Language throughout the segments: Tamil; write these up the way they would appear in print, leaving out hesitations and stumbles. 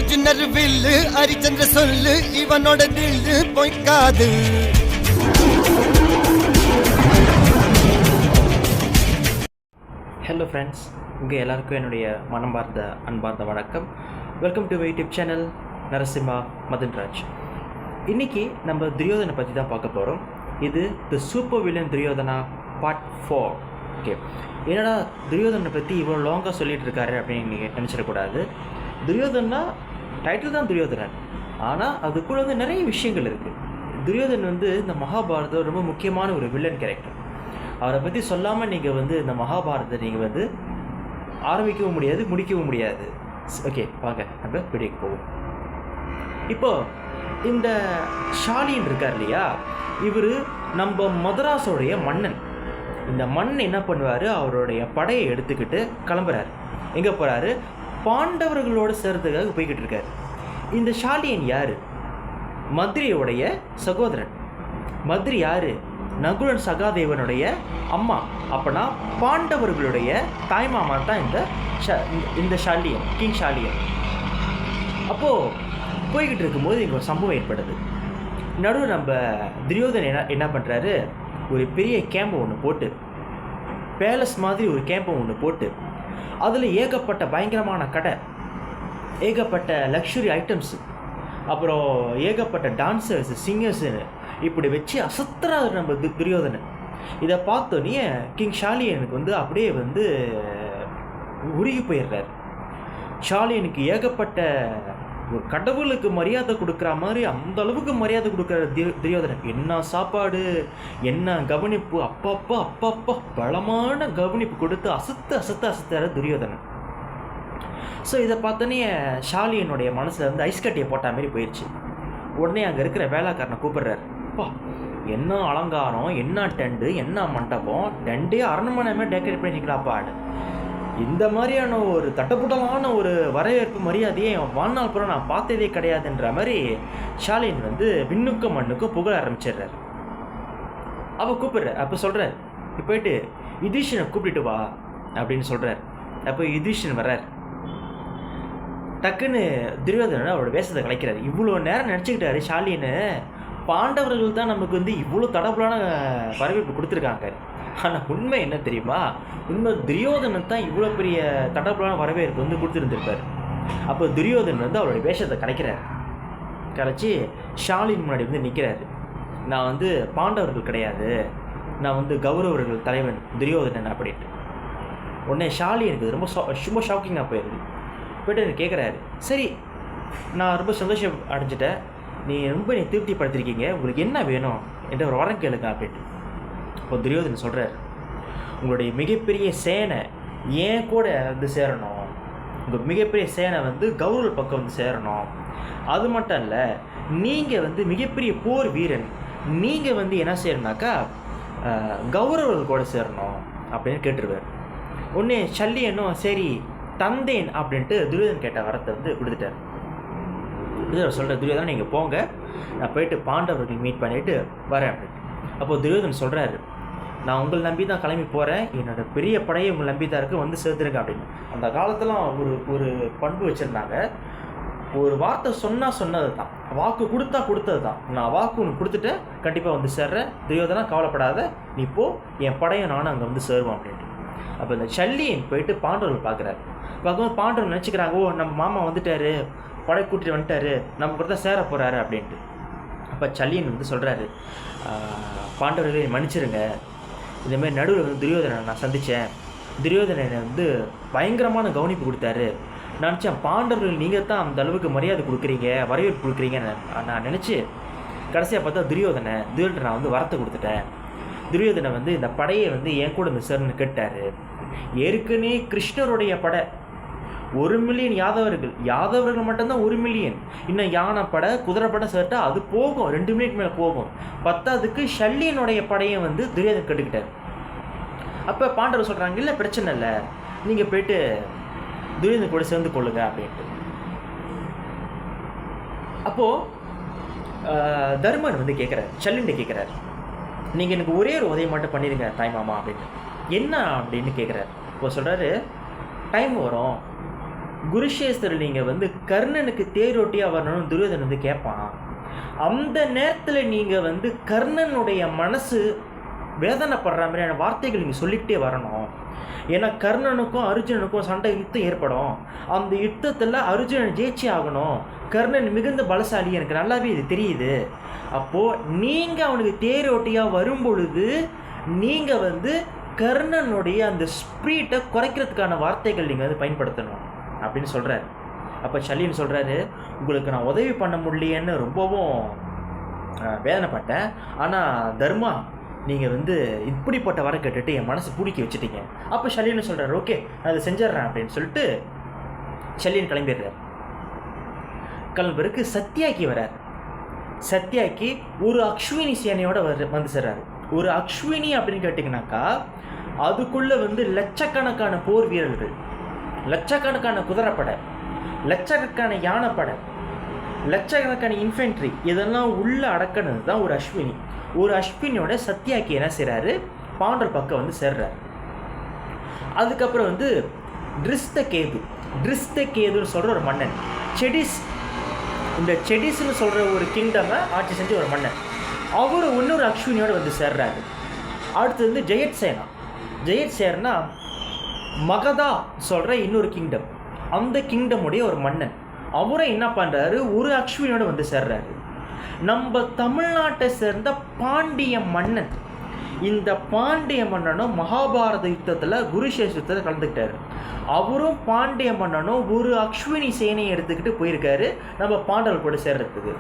அர்ஜுனர் வில்லு ஹரிச்சந்திர சொல்லு இவனோட தில்லு பொய்க்காது. ஹலோ ஃப்ரெண்ட்ஸ், உங்கள் எல்லாருக்கும் என்னுடைய மனம் பார்த்த அன்பார்ந்த வணக்கம். Welcome to my YouTube channel Narasimha Madanraj. இன்றைக்கி நம்ம துரியோதனை பற்றி தான் பார்க்க போகிறோம். இது தி super villain Duryodhana part 4. Okay, என்னடா துரியோதனை பற்றி இவ்வளோ லாங்காக சொல்லிகிட்டு இருக்காரு அப்படின்னு நீங்கள் நினச்சிடக்கூடாது. துரியோதனா டைட்டில் தான் துரியோதனன், ஆனால் அதுக்குள்ள வந்து நிறைய விஷயங்கள் இருக்குது. துரியோதன் வந்து இந்த மகாபாரதம் ரொம்ப முக்கியமான ஒரு வில்லன் கேரக்டர். அவரை பற்றி சொல்லாமல் நீங்கள் வந்து இந்த மகாபாரதத்தை நீங்கள் வந்து ஆரம்பிக்கவும் முடியாது, முடிக்கவும் முடியாது. ஓகே, வாங்க நம்ம வீடியோக்கு போவோம். இப்போது இந்த ஷாலின் இருக்கார் இல்லையா, இவர் நம்ம மதராஸோடைய மன்னன். இந்த மன்னன் என்ன பண்ணுவார், அவருடைய படையை எடுத்துக்கிட்டு கிளம்புறாரு. எங்கே போகிறாரு? பாண்டவர்களோடு சேர்றதுக்காக போய்கிட்டு இருக்காரு. இந்த ஷாலியன் யார்? மதுரையோடைய சகோதரன். மதுரை யார்? நகுலன் சகாதேவனுடைய அம்மா. அப்போனா பாண்டவர்களுடைய தாய்மாமா தான் இந்த ஷாலியன், கிங் ஷாலியன். அப்போது போய்கிட்டு இருக்கும்போது இங்கே ஒரு சம்பவம் ஏற்படுது. நடுவில் நம்ம துரியோதனை என்ன பண்ணுறாரு, ஒரு பெரிய கேம்பை ஒன்று போட்டு, பேலஸ் மாதிரி ஒரு கேம்பை ஒன்று போட்டு, அதில் ஏகப்பட்ட பயங்கரமான கடை, ஏகப்பட்ட லக்ஸுரி ஐட்டம்ஸு, அப்புறம் ஏகப்பட்ட டான்ஸர்ஸு, சிங்கர்ஸுன்னு இப்படி வச்சு அசத்துறாரு நம்ம துரியோதனன். இதை பார்த்தோன்னே கிங் ஷாலியனுக்கு வந்து அப்படியே வந்து உருகி போயிடுறாரு. ஷாலியனுக்கு ஏகப்பட்ட ஒரு கடவுளுக்கு மரியாதை கொடுக்குற மாதிரி அந்த அளவுக்கு மரியாதை கொடுக்குற துரியோதனன். என்ன சாப்பாடு, என்ன கவனிப்பு, அப்பப்பா பலமான கவனிப்பு கொடுத்து அசத்துறாரு துரியோதனன். ஸோ இதை பார்த்தோன்னே ஷாலியனுடைய மனசில் வந்து ஐஸ் கட்டியை போட்ட மாதிரி போயிடுச்சு. உடனே அங்கே இருக்கிற வேலைக்காரனை கூப்பிடுறாரு. அப்பா, என்ன அலங்காரம், என்ன டெண்டு, என்ன மண்டபம், டெண்டே அரண்மனைமே டெக்கரேட் பண்ணிக்கலாப்பாடு. இந்த மாதிரியான ஒரு தட்டப்புட்டலான ஒரு வரவேற்பு மரியாதையை வாழ்நாள் பூரா நான் பார்த்ததே கிடையாதுன்ற மாதிரி ஷாலின் வந்து விண்ணுக்கும் மண்ணுக்கும் புகழ ஆரம்பிச்சிடுறாரு. அவள் கூப்பிடுற. அப்போ சொல்கிறார், இப்போ போயிட்டு யுதிஷ்டனை கூப்பிட்டு வா அப்படின்னு சொல்கிறார். அப்போ யுதிஷ்டன் வர்றார். டக்குன்னு துரியோதனன் அவரோட வேஷத்தை கலைக்கிறார். இவ்வளோ நேரம் நினச்சிக்கிட்டாரு ஷாலின்னு, பாண்டவர்கள் தான் நமக்கு வந்து இவ்வளோ தடபுலான வரவேற்பு கொடுத்துருக்காங்க. ஆனால் உண்மை என்ன தெரியுமா? உண்மை துரியோதனன் தான் இவ்வளோ பெரிய தடபுலான வரவேற்பு வந்து கொடுத்துருந்துருப்பார். அப்போ துரியோதனன் வந்து அவருடைய வேஷத்தை கலைக்கிறார். கலைச்சி ஷாலின் முன்னாடி வந்து நிற்கிறாரு. நான் வந்து பாண்டவர்கள் கிடையாது, நான் வந்து கௌரவர்கள் தலைவன் துரியோதனன் அப்படின்ட்டு. உடனே ஷாலினுக்கு ரொம்ப ஷாக்கிங்காக போயிடுது. போய்ட்டு எனக்கு கேட்குறாரு, சரி நான் ரொம்ப சந்தோஷம் அடைஞ்சிட்டேன், நீ திருப்திப்படுத்திருக்கீங்க, உங்களுக்கு என்ன வேணும் என்ற ஒரு வரம் கேளுங்க அப்படின்ட்டு. இப்போ துரியோதனன் சொல்கிறார், உங்களுடைய மிகப்பெரிய சேனை ஏன் கூட வந்து சேரணும், உங்கள் மிகப்பெரிய சேனை வந்து கௌரவ பக்கம் வந்து சேரணும். அது மட்டும் இல்லை, நீங்கள் வந்து மிகப்பெரிய போர் வீரன், நீங்கள் வந்து என்ன செய்யணுனாக்கா கௌரவர்கள் கூட சேரணும் அப்படின்னு கேட்டுருவார். உடனே ஷல்லியனும் சரி தந்தேன் அப்படின்ட்டு துரியோதனன் கேட்ட வரத்தை வந்து கொடுத்துட்டார். துரியோதனன் சொல்கிற, துரியோதனன் நீங்கள் போங்க, நான் போயிட்டு பாண்டவர்கள் மீட் பண்ணிவிட்டு வரேன் அப்படின்னு. அப்போது துரியோதனன் சொல்கிறாரு, நான் உங்களை நம்பி தான் கிளம்பி போகிறேன், என்னோட பெரிய படையை உங்களை நம்பி தான் இருக்குது, வந்து சேர்த்துருங்க அப்படின்னு. அந்த காலத்துலாம் ஒரு பண்பு வச்சுருந்தாங்க, ஒரு வார்த்தை சொன்னது தான், வாக்கு கொடுத்தது தான். நான் வாக்கு ஒன்று கொடுத்துட்டேன், கண்டிப்பாக வந்து சேர்றேன், துரியோதனா கவலைப்படாத, நீ போ, என் படையை நானும் அங்கே வந்து சேருவோம் அப்படின்ட்டு. அப்போ இந்த ஷல்லியன் போயிட்டு பாண்டவர்கள் பார்க்குறாரு. பார்க்கும்போது பாண்டவர்கள் நினச்சிக்கிறாங்க, ஓ நம்ம மாமா வந்துட்டார், படை கூட்டிட்டு வந்துட்டார், நம்ம கூட தான் சேர போகிறாரு அப்படின்ட்டு. அப்போ ஷல்லியன் வந்து சொல்கிறாரு, பாண்டவர்களை மன்னிச்சிருங்க, இந்தமாதிரி நடுவில் வந்து துரியோதனனை நான் சந்தித்தேன், துரியோதனனை வந்து பயங்கரமான கவனிப்பு கொடுத்தாரு, நினச்சேன் பாண்டவர்கள் நீங்கள் தான் அந்த அளவுக்கு மரியாதை கொடுக்குறீங்க, வரவேற்பு கொடுக்குறீங்கன்னு நான் நினச்சி கடைசியாக பார்த்தா துரியோதனை நான் வந்து வரத்தை கொடுத்துட்டேன். துரியோதனை வந்து இந்த படையை வந்து என் கூட இந்த சேர்னு கேட்டார். ஏற்கனவே கிருஷ்ணருடைய படை 1 மில்லியன் யாதவர்கள் மட்டும்தான் 1 மில்லியன். இன்னும் யானை படை, குதிரை படை சேர்த்தா அது போகும், 2 மில்லியன் மேலே போகும். பத்தாவதுக்கு ஷல்லியனுடைய படையை வந்து துரியோதனை கட்டுக்கிட்டார். அப்போ பாண்டவர் சொல்கிறாங்க, இல்லை பிரச்சனை இல்லை, நீங்கள் போயிட்டு துரியோதனை கூட சேர்ந்து கொள்ளுங்க அப்படின்ட்டு. அப்போது தர்மன் வந்து கேட்குறாரு, ஷல்லியன்ட்ட கேட்குறாரு, நீங்கள் எனக்கு ஒரே ஒரு உதவி மட்டும் பண்ணிடுங்க தாய்மாமா அப்படின்னு. என்ன அப்படின்னு கேட்குறாரு. இப்போ சொல்கிறாரு, டைம் வரும், குருஷேஸ்வரர் நீங்கள் வந்து கர்ணனுக்கு தேரோட்டியாக வரணும்னு துரியோதனன் வந்து கேட்பான். அந்த நேரத்தில் நீங்கள் வந்து கர்ணனுடைய மனசு வேதனைப்படுற மாதிரியான வார்த்தைகள் நீங்கள் சொல்லிக்கிட்டே வரணும். ஏன்னா கர்ணனுக்கும் அர்ஜுனனுக்கும் சண்டை யுத்தம் ஏற்படும். அந்த யுத்தத்தில் அர்ஜுனன் ஜெயிச்சு ஆகணும். கர்ணன் மிகுந்த பலசாலி, எனக்கு நல்லாவே இது தெரியுது. அப்போது நீங்கள் அவனுக்கு தேரோட்டியாக வரும் பொழுது நீங்கள் வந்து கர்ணனுடைய அந்த ஸ்பீட்டை குறைக்கிறதுக்கான வார்த்தைகள் நீங்கள் வந்து பயன்படுத்தணும் அப்படின்னு சொல்கிறார். அப்போ சல்லியன் சொல்கிறாரு, உங்களுக்கு நான் உதவி பண்ண முடியலையேன்னு ரொம்பவும் வேதனைப்பட்டேன். ஆனால் தர்மா, நீங்கள் வந்து இப்படிப்பட்ட வர கேட்டுட்டு என் மனசு பிடிக்க வச்சுட்டீங்க. அப்போ சல்லியன் சொல்கிறார், ஓகே நான் அதை செஞ்சிட்றேன் அப்படின்னு சொல்லிட்டு சல்லியன் கிளம்பிடுறார். கிளம்பிறகு சத்யாக்கி வரார். சத்யாக்கி ஒரு அக்ஷ்வினி சேனையோட வந்து சேர்றாரு. ஒரு அக்ஷ்வினி அப்படின்னு கேட்டிங்கனாக்கா அதுக்குள்ளே வந்து லட்சக்கணக்கான போர் வீரர்கள், லட்சக்கணக்கான குதிரைப்படை, லட்சக்கணக்கான யானைப்படை, லட்சக்கணக்கான இன்ஃபென்ட்ரி, இதெல்லாம் உள்ளே அடக்கினது தான் ஒரு அஸ்வினி. ஒரு அஸ்வினியோட சத்யாக்கி என்ன செய்கிறாரு, பாண்டவர் பக்கம் வந்து சேர்றாரு. அதுக்கப்புறம் வந்து ட்ரிஸ்தகேதுன்னு சொல்கிற ஒரு மன்னன், இந்த செடிஸ்ன்னு சொல்கிற ஒரு கிங்டமை ஆட்சி செஞ்ச ஒரு மன்னன், அவர் இன்னொரு அக்ஷ்வினியோடு வந்து சேர்றாரு. அடுத்து வந்து ஜெயத்சேனா மகதா சொல்கிற இன்னொரு கிங்டம், அந்த கிங்டமுடைய ஒரு மன்னன், அவரை என்ன பண்ணுறாரு, ஒரு அக்ஷ்வினியோடு வந்து சேர்றாரு. நம்ம தமிழ்நாட்டை சேர்ந்த பாண்டிய மன்னன், இந்த பாண்டிய மன்னனும் மகாபாரத யுத்தத்தில் குருஷேஸ்வரத்தில் கலந்துக்கிட்டாரு. அவரும் பாண்டிய மன்னனும் ஒரு அக்ஷ்வினி சேனையை எடுத்துக்கிட்டு போயிருக்காரு நம்ம பாண்டவர் கூட சேர்றதுக்கு.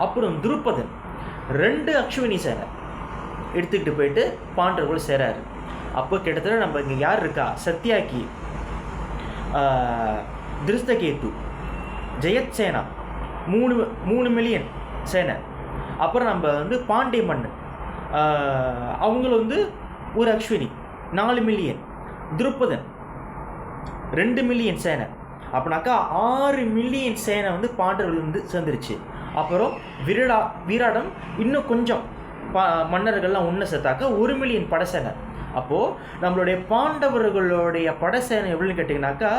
அப்புறம் துருபதன் 2 அக்ஷ்வினி சேனை எடுத்துக்கிட்டு போயிட்டு பாண்டவர் கூட சேராரு. அப்போ கிட்டத்தட்ட நம்ம இங்கே யார் இருக்கா, சத்யாக்கி, திருஷ்டகேது, ஜெயத்சேனா 3 மில்லியன் சேனை. அப்புறம் நம்ம வந்து பாண்டிய மன்னன், அவங்களும் வந்து ஒரு அக்ஷ்வினி 4 மில்லியன், துருபதன் 2 மில்லியன் சேனை. அப்படின்னாக்கா 6 மில்லியன் சேனை வந்து பாண்டவர்கள் வந்து சேர்ந்துருச்சு. அப்புறம் வீராடம் இன்னும் கொஞ்சம் மன்னர்கள்லாம் ஒன்று சேர்த்தாக்கா 1 மில்லியன் படைசேனை. அப்போது நம்மளுடைய பாண்டவர்களுடைய படைசேனை எப்படின்னு கேட்டிங்கனாக்கா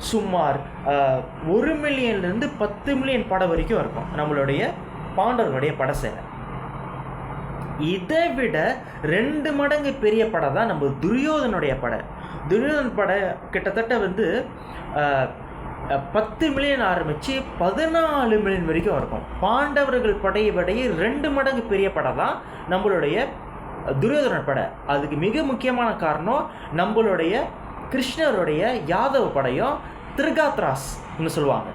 சுமார் 1 மில்லியன்லேருந்து 10 மில்லியன் படை வரைக்கும் இருக்கும் நம்மளுடைய பாண்டவர்களுடைய படைசேனை. இதை விட 2 மடங்கு பெரிய படை தான் நம்ம துரியோதனுடைய படை. துரியோதன் படை கிட்டத்தட்ட வந்து 10 மில்லியன் ஆரம்பித்து 14 மில்லியன் வரைக்கும் இருக்கும். பாண்டவர்கள் படையை விடையே 2 மடங்கு பெரிய படை தான் நம்மளுடைய துரியோதனன் படை. அதுக்கு மிக முக்கியமான காரணம் நம்மளுடைய கிருஷ்ணருடைய யாதவ படையும் திருகாத்ராஸ்ன்னு சொல்லுவாங்க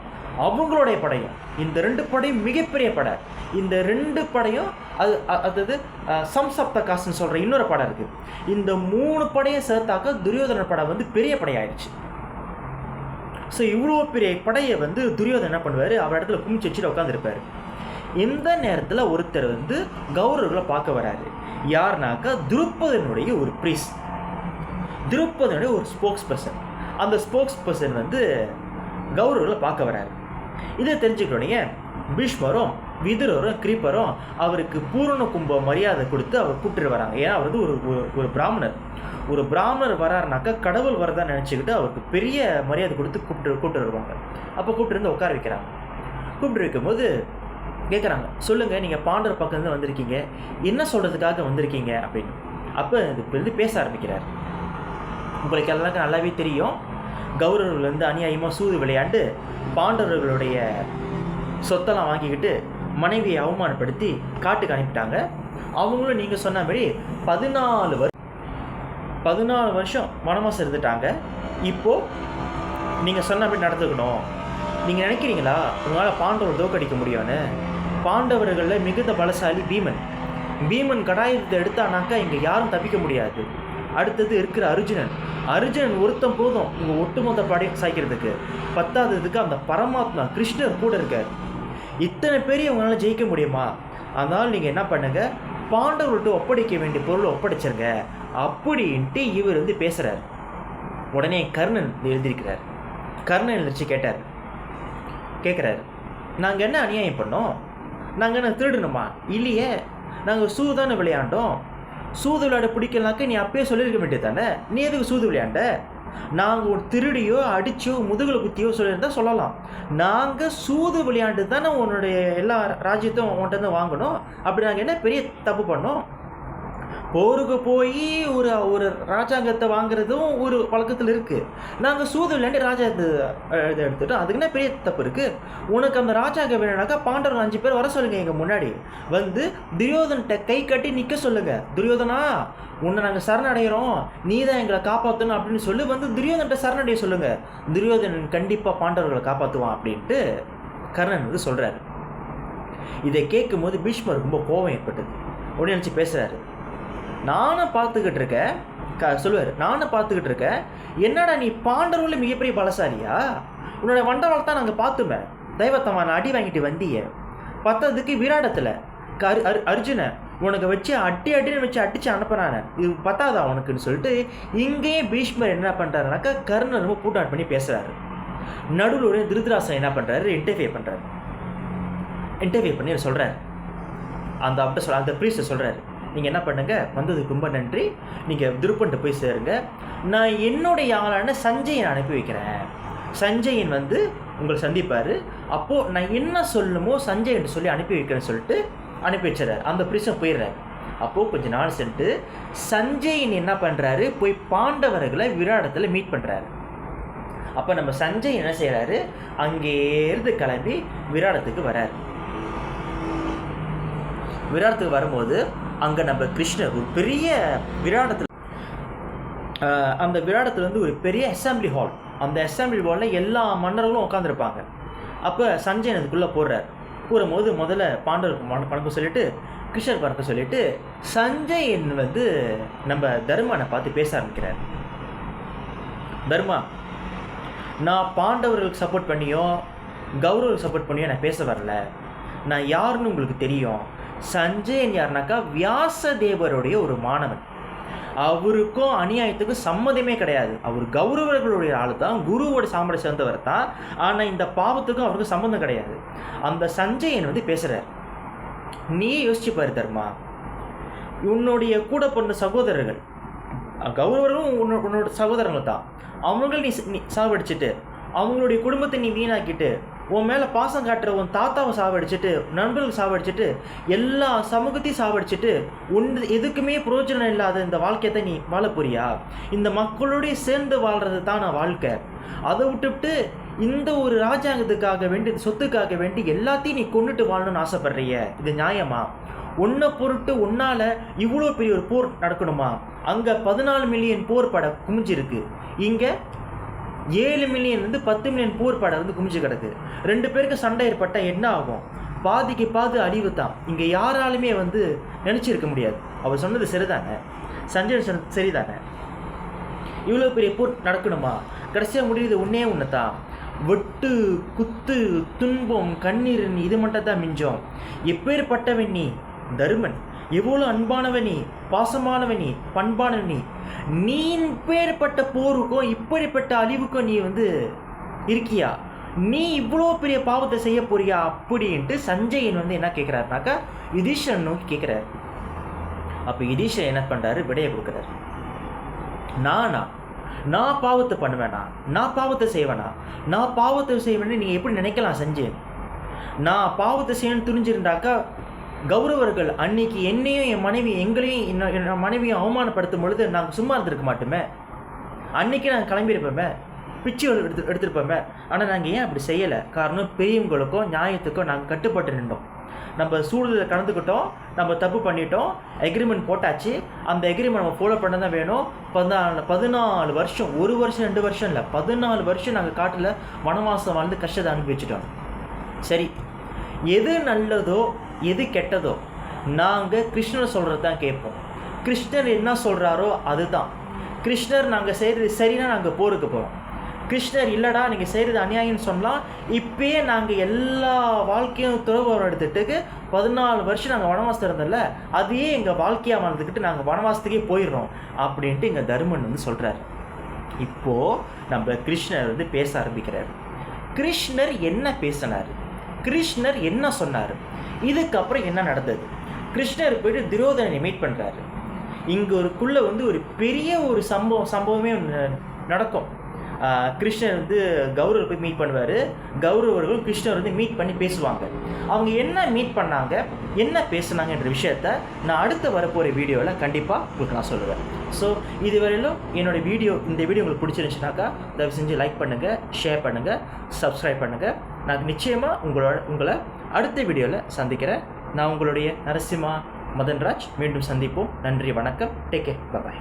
அவங்களுடைய படையும். இந்த 2 படையும் மிகப்பெரிய படை. இந்த 2 படையும் அதாவது சம்சப்தகாஸ்ன்னு சொல்கிற இன்னொரு படை இருக்குது. இந்த 3 படையை சேர்த்தாக்க துரியோதன படை வந்து பெரிய படையாயிடுச்சு. ஸோ இவ்வளோ பெரிய படையை வந்து துரியோதனன் என்ன பண்ணுவார், அவர் இடத்துல குமிச்சு வச்சுட்டு உட்காந்துருப்பார். இந்த நேரத்தில் ஒருத்தர் வந்து கௌரவர்களை பார்க்க வராரு. யாருனாக்கா துருபதனுடைய ஒரு ப்ரீஸ்ட், துருபதனுடைய ஒரு ஸ்போக்ஸ் பர்சன். அந்த ஸ்போக்ஸ் பர்சன் வந்து கௌரவர்களை பார்க்க வராரு. இதை தெரிஞ்சுக்கிட்டோன்னே பீஷ்மரும் விதுரரும் கிருப்பரும் அவருக்கு பூரண கும்ப மரியாதை கொடுத்து அவர் கூப்பிட்டு வராங்க. ஏன்னா அவர் வந்து ஒரு பிராமணர். ஒரு பிராமணர் வராருனாக்கா கடவுள் வரதான் நினச்சிக்கிட்டு அவருக்கு பெரிய மரியாதை கொடுத்து கூப்பிட்டு வருவாங்க. அப்போ கூப்பிட்டு வந்து உட்கார வைக்கிறாங்க. கூப்பிட்டு வைக்கும்போது கேட்குறாங்க, சொல்லுங்கள் நீங்கள் பாண்டவர் பக்கம் வந்திருக்கீங்க, என்ன சொல்கிறதுக்காக வந்திருக்கீங்க அப்படின்னு. அப்போ இது வந்து பேச ஆரம்பிக்கிறார். உங்களுக்கு எல்லாருக்கும் நல்லாவே தெரியும், கௌரவர்கள் வந்து அநியாயமாக சூது விளையாண்டு பாண்டவர்களுடைய சொத்தெல்லாம் வாங்கிக்கிட்டு மனைவியை அவமானப்படுத்தி காட்டுக்கு அனுப்பிட்டாங்க. அவங்களும் நீங்கள் சொன்ன மாதிரி 14 வருஷம் வனவாசம் இருந்துட்டாங்க. இப்போது நீங்கள் சொன்ன மாதிரி நடந்துக்கணும். நீங்கள் நினைக்கிறீங்களா உங்களால் பாண்டவர் தோக்கடிக்க முடியும்னு? பாண்டவர்களில் மிகுந்த பலசாலி பீமன் கடாயுதத்தை எடுத்தானாக்கா இங்கே யாரும் தப்பிக்க முடியாது. அடுத்தது இருக்கிற அர்ஜுனன் ஒருத்தம் போதும் உங்கள் ஒட்டுமொத்த படையும் சாய்க்கிறதுக்கு. 10ஆவதுக்கு அந்த பரமாத்மா கிருஷ்ணர் கூட இருக்கார். இத்தனை பேரையும் உங்களால் ஜெயிக்க முடியுமா? அதனால் நீங்கள் என்ன பண்ணுங்கள், பாண்டவர்கள்ட்ட ஒப்படைக்க வேண்டிய பொருளை ஒப்படைச்சிருங்க அப்படின்ட்டு இவர் வந்து பேசுகிறார். உடனே கர்ணன் எழுதியிருக்கிறார். கர்ணன் எழுதிச்சு கேட்குறாரு, நாங்கள் என்ன அநியாயம் பண்ணோம்? நாங்கள் என்ன திருடணுமா? இல்லையே, நாங்கள் சூது தானே விளையாண்டோம். சூது விளையாட பிடிக்கலாக்க நீ அப்பயே சொல்லியிருக்க வேண்டியது தானே, நீ எதுக்கு சூது விளையாண்ட நாங்கள் ஒரு திருடியோ அடிச்சோ முதுகில் குத்தியோ சொல்லியிருந்தால் சொல்லலாம். நாங்கள் சூது விளையாண்டு தானே உன்னுடைய எல்லா ராஜ்யத்தையும் உன்கிட்ட வாங்கணும். அப்படி நாங்கள் என்ன பெரிய தப்பு பண்ணோம்? போருக்கு போய் ஒரு ஒரு ராஜாங்கத்தை வாங்குறதும் ஒரு பழக்கத்தில் இருக்குது. நாங்கள் சூது விளையாண்டு ராஜாங்கத்தை எடுத்துட்டோம். அதுக்கு என்ன பெரிய தப்பு இருக்குது? உனக்கு அந்த ராஜாங்க வேணும்னாக்கா பாண்டவர்கள் 5 பேர் வர சொல்லுங்கள், எங்கள் முன்னாடி வந்து துரியோதன்கிட்ட கை கட்டி நிற்க சொல்லுங்கள். துரியோதனா, உன்னை நாங்கள் சரணடைகிறோம், நீ தான் எங்களை காப்பாற்றணும் அப்படின்னு சொல்லி வந்து துரியோதன்கிட்ட சரணடைய சொல்லுங்கள். துரியோதனன் கண்டிப்பாக பாண்டவர்களை காப்பாற்றுவான் அப்படின்ட்டு கர்ணன் வந்து சொல்கிறாரு. இதை கேட்கும் போது பீஷ்மர் ரொம்ப கோபம் ஏற்பட்டது. உடனே நினச்சி பேசுகிறாரு. நானும் பார்த்துக்கிட்டு இருக்கேன் சொல்லுவார், நானும் பார்த்துக்கிட்டு இருக்கேன், என்னடா நீ பாண்டவர்களில் மிகப்பெரிய பலசாலியா? உன்னோட வண்டவாள் தான் நாங்கள் பார்த்துமே தெய்வத்தமான அடி வாங்கிட்டு வந்திய. பத்ததுக்கு விராடத்தில் அர்ஜுனை உனக்கு வச்சு அடின்னு வச்சு அடித்து அனுப்புறானே, இது பத்தாதா உனக்குன்னு சொல்லிட்டு இங்கேயும் பீஷ்மர் என்ன பண்ணுறாருனாக்கா கர்ணன் ரொம்ப பூட்டாட் பண்ணி பேசுகிறாரு. நடுவில் திருதராசன் என்ன பண்ணுறாரு, இன்டர்வியூ பண்ணுறாரு. இன்டர்வியூ பண்ணி சொல்கிறார், அந்த ப்ரீஸ்ட்டை சொல்கிறாரு, நீங்கள் என்ன பண்ணுங்கள், வந்ததுக்கு ரொம்ப நன்றி, நீங்கள் திருப்பன்ட்டு போய் சேருங்க, நான் என்னுடைய ஆளான சஞ்சயன் அனுப்பி வைக்கிறேன், சஞ்சயன் வந்து உங்களை சந்திப்பார், அப்போது நான் என்ன சொல்லணுமோ சஞ்சயன் சொல்லி அனுப்பி வைக்கிறேன்னு சொல்லிட்டு அனுப்பி வச்சுறாரு. அந்த பிரிசம் போயிடுறாரு. அப்போது கொஞ்சம் நாள் சென்று சஞ்சயன் என்ன பண்ணுறாரு, போய் பாண்டவர்களை விராடத்தில் மீட் பண்ணுறாரு. அப்போ நம்ம சஞ்சய் என்ன செய்கிறாரு, அங்கேருந்து கிளம்பி விராடத்துக்கு வர்றாரு. விராடத்துக்கு வரும்போது அங்கே நம்ம கிருஷ்ணர் ஒரு பெரிய விராடத்தில், அந்த விராடத்தில் வந்து ஒரு பெரிய அசம்பிளி ஹால், அந்த அசம்பிளி ஹாலில் எல்லா மன்னர்களும் உட்காந்துருப்பாங்க. அப்போ சஞ்சயன் அதுக்குள்ளே போகும்போது முதல்ல பாண்டவருக்கு வணக்கம் சொல்லிவிட்டு கிருஷ்ணர் வணக்கம் சொல்லிவிட்டு சஞ்சயன் வந்து நம்ம தர்மனை பார்த்து பேச ஆரம்பிக்கிறார். தர்மா, நான் பாண்டவர்களுக்கு சப்போர்ட் பண்ணியோ கௌரவருக்கு சப்போர்ட் பண்ணியோ நான் பேச வரல, நான் யாருன்னு உங்களுக்கு தெரியும். சஞ்சயன் யாருனாக்கா வியாசதேவருடைய ஒரு மாணவன், அவருக்கும் அநியாயத்துக்கும் சம்மதமே கிடையாது, அவர் கௌரவர்களுடைய ஆள் தான், குருவோட சாம்பலை சேர்ந்தவர் தான், ஆனால் இந்த பாவத்துக்கும் அவருக்கு சம்மந்தம் கிடையாது. அந்த சஞ்சயன் வந்து பேசுகிறார். நீ யோசிச்சு பாரு தர்மா, உன்னுடைய கூட பிறந்த சகோதரர்கள் கௌரவரும் உன்னோட சகோதரங்கள் தான், அவங்களை நீ சாவடிச்சுட்டு அவங்களுடைய குடும்பத்தை நீ வீணாக்கிட்டு உன் மேலே பாசம் காட்டுற உன் தாத்தாவை சாவடிச்சுட்டு நண்பர்களுக்கு சாவடிச்சுட்டு எல்லா சமூகத்தையும் சாவடிச்சுட்டு எதுக்குமே பிரயோஜனம் இல்லாத இந்த வாழ்க்கையத்தை நீ வாழ போறியா? இந்த மக்களோடைய சேர்ந்து வாழ்கிறது தான் நான் வாழ்க்கை. அதை விட்டுவிட்டு இந்த ஒரு ராஜாங்கத்துக்காக வேண்டி, சொத்துக்காக வேண்டி எல்லாத்தையும் நீ கொண்டுட்டு வாழணும்னு ஆசைப்படுறிய, இது நியாயமா? உன்னை பொருட்டு உன்னால் இவ்வளோ பெரிய ஒரு போர் நடக்கணுமா? அங்கே 14 மில்லியன் போர் படை குமிஞ்சிருக்கு, இங்கே 7 மில்லியன் வந்து 10 மில்லியன் போர் படை வந்து குமிஞ்சு கிடக்கு. 2 பேருக்கு சண்டை ஏற்பட்டால் என்ன ஆகும்? பாதிக்கு பாதி அழிவு தான். இங்கே யாராலுமே வந்து நினச்சிருக்க முடியாது. அவர் சொன்னது சரிதானே, சஞ்சய் சொன்னது சரிதானே? இவ்வளோ பெரிய போர் நடக்கணுமா? கடைசியாக முடியுது ஒன்றே ஒன்று தான், வெட்டு குத்து துன்பம் கண்ணீர், இது மட்டும் தான் மிஞ்சம். எப்பேற்பட்டவன் நீ தருமன், எவ்வளோ அன்பானவன் நீ, பாசமானவன் நீ, பண்பானவன் நீ, நீ பேர்பட்ட போருக்கும் இப்படிப்பட்ட அழிவுக்கும் நீ வந்து இருக்கியா? நீ இவ்வளோ பெரிய பாவத்தை செய்ய போறியா அப்படின்ட்டு சஞ்சயன் வந்து என்ன கேட்குறாருனாக்கா யுதிஷ்டரன் நோக்கி கேட்குறாரு. அப்போ யுதிஷ்டரன் என்ன பண்ணுறாரு, விடையை கொடுக்குறாரு. நான் பாவத்தை பண்ணுவேனா? நான் பாவத்தை செய்வேனா? நான் பாவத்தை செய்வேன்னு நீங்கள் எப்படி நினைக்கலாம் சஞ்சயன்? நான் பாவத்தை செய்யணும்னு துணிஞ்சிருந்தாக்கா கௌரவர்கள் அன்னைக்கு என்னையும் என் மனைவி எங்களையும் என் மனைவியும் அவமானப்படுத்தும் பொழுது நாங்கள் சும்மா இருந்திருக்க மாட்டோமே, அன்றைக்கி நாங்கள் கிளம்பியிருப்போமே, பிச்சு எடுத்துருப்போமே. ஆனால் நாங்கள் ஏன் அப்படி செய்யலை? காரணம் பெரியவங்களுக்கும் நியாயத்துக்கும் நாங்கள் கட்டுப்பட்டு நின்றோம். நம்ம சூழலில் கலந்துக்கிட்டோம், நம்ம தப்பு பண்ணிட்டோம், எக்ரிமெண்ட் போட்டாச்சு, அந்த எக்ரிமெண்ட் நம்ம ஃபாலோ பண்ண தான் வேணும். 14 வருஷம், 1 வருஷம் 2 வருஷம் இல்லை, 14 வருஷம் நாங்கள் காட்டில் வனவாசம் வாழ்ந்து கஷ்டத்தை அனுபவிச்சிட்டோம். சரி, எது நல்லதோ எது கெட்டதோ நாங்கள் கிருஷ்ணர் சொல்கிறது தான் கேட்போம். கிருஷ்ணர் என்ன சொல்கிறாரோ அதுதான். கிருஷ்ணர் நாங்கள் செய்கிறது சரினா நாங்கள் போருக்கு போகிறோம். கிருஷ்ணர் இல்லைடா நீங்கள் செய்கிறது அநியாயம்னு சொன்னால் இப்போயே நாங்கள் எல்லா வாழ்க்கையும் துறவரம் எடுத்துகிட்டு 14 வருஷம் நாங்கள் வனவாசம் இருந்தோம்ல, அதையே எங்கள் வாழ்க்கையாக வாழ்ந்துக்கிட்டு நாங்கள் வனவாசத்துக்கே போயிடுறோம் அப்படின்ட்டு எங்கள் தருமன் வந்து சொல்கிறார். இப்போது நம்ம கிருஷ்ணர் வந்து பேச ஆரம்பிக்கிறார். கிருஷ்ணர் என்ன பேசினார், கிருஷ்ணர் என்ன சொன்னார், இதுக்கப்புறம் என்ன நடந்தது? கிருஷ்ணர் போய்ட்டு துரியோதனனை மீட் பண்ணுறாரு. இங்கே ஒருக்குள்ளே வந்து ஒரு பெரிய ஒரு சம்பவமே நடக்கும். கிருஷ்ணர் வந்து கௌரவர் போய் மீட் பண்ணுவார், கௌரவர்கள் கிருஷ்ணர் வந்து மீட் பண்ணி பேசுவாங்க. அவங்க என்ன மீட் பண்ணாங்க, என்ன பேசுனாங்கன்ற விஷயத்த நான் அடுத்து வரப்போகிற வீடியோவில் கண்டிப்பாக உங்களுக்கு நான் சொல்லுவேன். ஸோ இதுவரையிலும் இந்த வீடியோ உங்களுக்கு பிடிச்சிருந்துச்சுனாக்கா தயவு செஞ்சு லைக் பண்ணுங்கள், ஷேர் பண்ணுங்கள், சப்ஸ்கிரைப் பண்ணுங்கள். நான் நிச்சயமாக உங்களை அடுத்த வீடியோவில் சந்திக்கிறேன். நான் உங்களுடைய நரசிம்மா மதன்ராஜ். மீண்டும் சந்திப்போம். நன்றி, வணக்கம். டேக் கேர், பாய்.